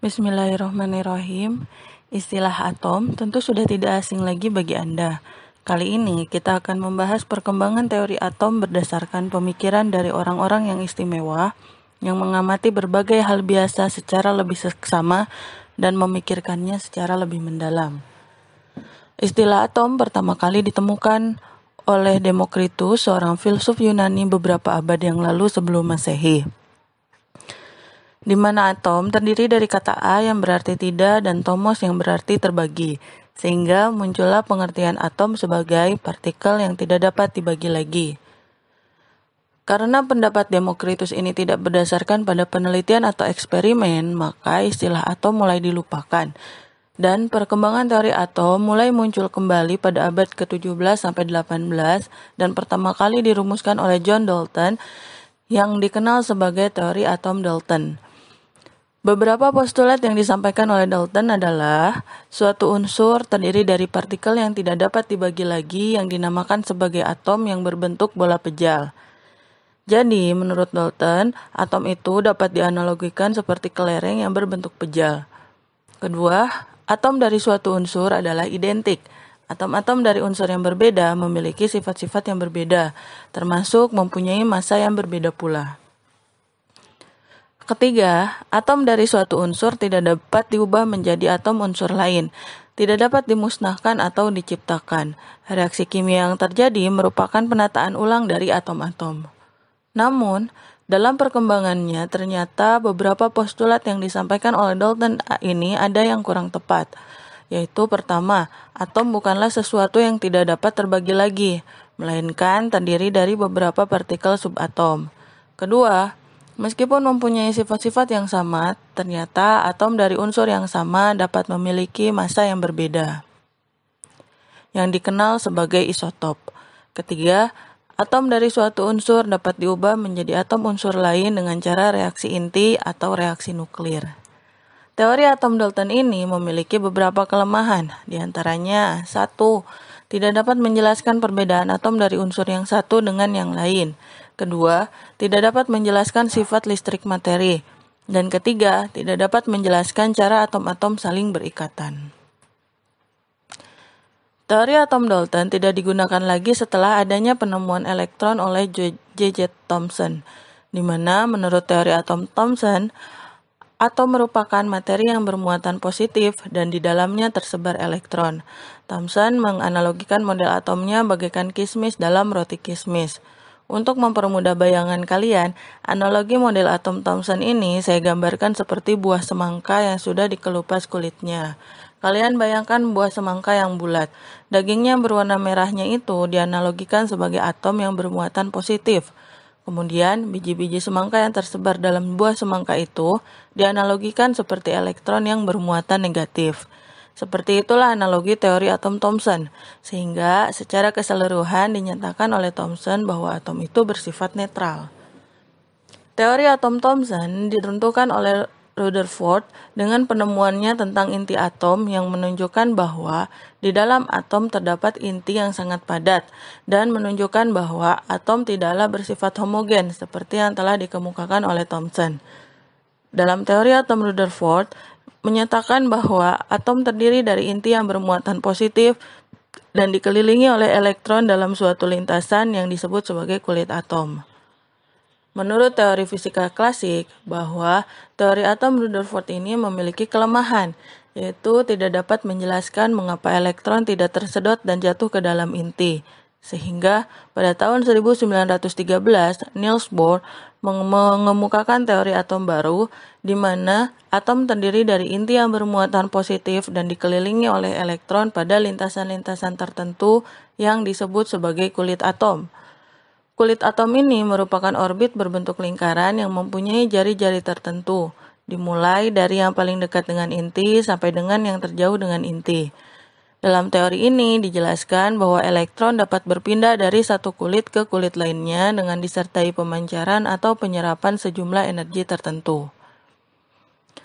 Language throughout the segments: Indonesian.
Bismillahirrahmanirrahim. Istilah atom tentu sudah tidak asing lagi bagi Anda. Kali ini kita akan membahas perkembangan teori atom berdasarkan pemikiran dari orang-orang yang istimewa, yang mengamati berbagai hal biasa secara lebih seksama dan memikirkannya secara lebih mendalam. Istilah atom pertama kali ditemukan oleh Demokritus, seorang filsuf Yunani beberapa abad yang lalu sebelum Masehi, di mana atom terdiri dari kata a yang berarti tidak dan tomos yang berarti terbagi, sehingga muncullah pengertian atom sebagai partikel yang tidak dapat dibagi lagi. Karena pendapat Demokritus ini tidak berdasarkan pada penelitian atau eksperimen, maka istilah atom mulai dilupakan. Dan perkembangan teori atom mulai muncul kembali pada abad ke-17 sampai 18 dan pertama kali dirumuskan oleh John Dalton yang dikenal sebagai teori atom Dalton. Beberapa postulat yang disampaikan oleh Dalton adalah suatu unsur terdiri dari partikel yang tidak dapat dibagi lagi yang dinamakan sebagai atom yang berbentuk bola pejal. Jadi, menurut Dalton, atom itu dapat dianalogikan seperti kelereng yang berbentuk pejal. Kedua, atom dari suatu unsur adalah identik. Atom-atom dari unsur yang berbeda memiliki sifat-sifat yang berbeda, termasuk mempunyai massa yang berbeda pula. Ketiga, atom dari suatu unsur tidak dapat diubah menjadi atom unsur lain, tidak dapat dimusnahkan atau diciptakan. Reaksi kimia yang terjadi merupakan penataan ulang dari atom-atom. Namun, dalam perkembangannya ternyata beberapa postulat yang disampaikan oleh Dalton ini ada yang kurang tepat, yaitu pertama, atom bukanlah sesuatu yang tidak dapat terbagi lagi, melainkan terdiri dari beberapa partikel subatom. Kedua, meskipun mempunyai sifat-sifat yang sama, ternyata atom dari unsur yang sama dapat memiliki massa yang berbeda, yang dikenal sebagai isotop. Ketiga, atom dari suatu unsur dapat diubah menjadi atom unsur lain dengan cara reaksi inti atau reaksi nuklir. Teori atom Dalton ini memiliki beberapa kelemahan, diantaranya 1. Tidak dapat menjelaskan perbedaan atom dari unsur yang satu dengan yang lain. Kedua, tidak dapat menjelaskan sifat listrik materi. Dan ketiga, tidak dapat menjelaskan cara atom-atom saling berikatan. Teori atom Dalton tidak digunakan lagi setelah adanya penemuan elektron oleh J.J. Thomson, di mana menurut teori atom Thomson, atom merupakan materi yang bermuatan positif dan di dalamnya tersebar elektron. Thomson menganalogikan model atomnya bagaikan kismis dalam roti kismis. Untuk mempermudah bayangan kalian, analogi model atom Thomson ini saya gambarkan seperti buah semangka yang sudah dikelupas kulitnya. Kalian bayangkan buah semangka yang bulat. Dagingnya berwarna merahnya itu dianalogikan sebagai atom yang bermuatan positif. Kemudian, biji-biji semangka yang tersebar dalam buah semangka itu dianalogikan seperti elektron yang bermuatan negatif. Seperti itulah analogi teori atom Thomson, sehingga secara keseluruhan dinyatakan oleh Thomson bahwa atom itu bersifat netral. Teori atom Thomson ditentukan oleh Rutherford dengan penemuannya tentang inti atom yang menunjukkan bahwa di dalam atom terdapat inti yang sangat padat dan menunjukkan bahwa atom tidaklah bersifat homogen seperti yang telah dikemukakan oleh Thomson. Dalam teori atom Rutherford menyatakan bahwa atom terdiri dari inti yang bermuatan positif dan dikelilingi oleh elektron dalam suatu lintasan yang disebut sebagai kulit atom. Menurut teori fisika klasik, bahwa teori atom Rutherford ini memiliki kelemahan, yaitu tidak dapat menjelaskan mengapa elektron tidak tersedot dan jatuh ke dalam inti. Sehingga pada tahun 1913, Niels Bohr mengemukakan teori atom baru, di mana atom terdiri dari inti yang bermuatan positif dan dikelilingi oleh elektron pada lintasan-lintasan tertentu yang disebut sebagai kulit atom. Kulit atom ini merupakan orbit berbentuk lingkaran yang mempunyai jari-jari tertentu, dimulai dari yang paling dekat dengan inti sampai dengan yang terjauh dengan inti. Dalam teori ini dijelaskan bahwa elektron dapat berpindah dari satu kulit ke kulit lainnya dengan disertai pemancaran atau penyerapan sejumlah energi tertentu.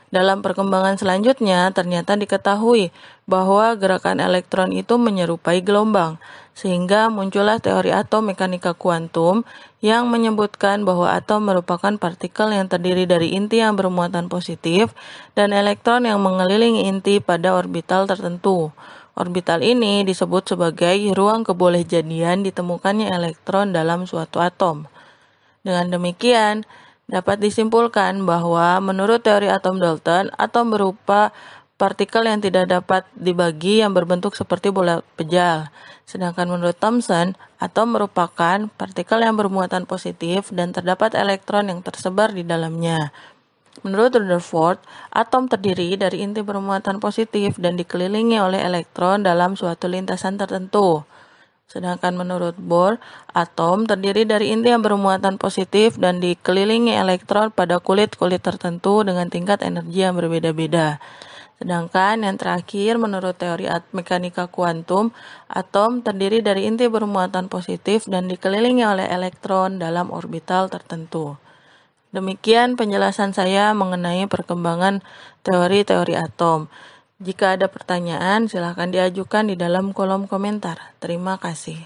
Dalam perkembangan selanjutnya, ternyata diketahui bahwa gerakan elektron itu menyerupai gelombang, sehingga muncullah teori atom mekanika kuantum yang menyebutkan bahwa atom merupakan partikel yang terdiri dari inti yang bermuatan positif dan elektron yang mengelilingi inti pada orbital tertentu. Orbital ini disebut sebagai ruang kebolehjadian ditemukannya elektron dalam suatu atom. Dengan demikian, dapat disimpulkan bahwa menurut teori atom Dalton, atom berupa partikel yang tidak dapat dibagi yang berbentuk seperti bola pejal. Sedangkan menurut Thomson, atom merupakan partikel yang bermuatan positif dan terdapat elektron yang tersebar di dalamnya. Menurut Rutherford, atom terdiri dari inti bermuatan positif dan dikelilingi oleh elektron dalam suatu lintasan tertentu. Sedangkan menurut Bohr, atom terdiri dari inti yang bermuatan positif dan dikelilingi elektron pada kulit-kulit tertentu dengan tingkat energi yang berbeda-beda. Sedangkan yang terakhir, menurut teori mekanika kuantum, atom terdiri dari inti bermuatan positif dan dikelilingi oleh elektron dalam orbital tertentu. Demikian penjelasan saya mengenai perkembangan teori-teori atom. Jika ada pertanyaan, silakan diajukan di dalam kolom komentar. Terima kasih.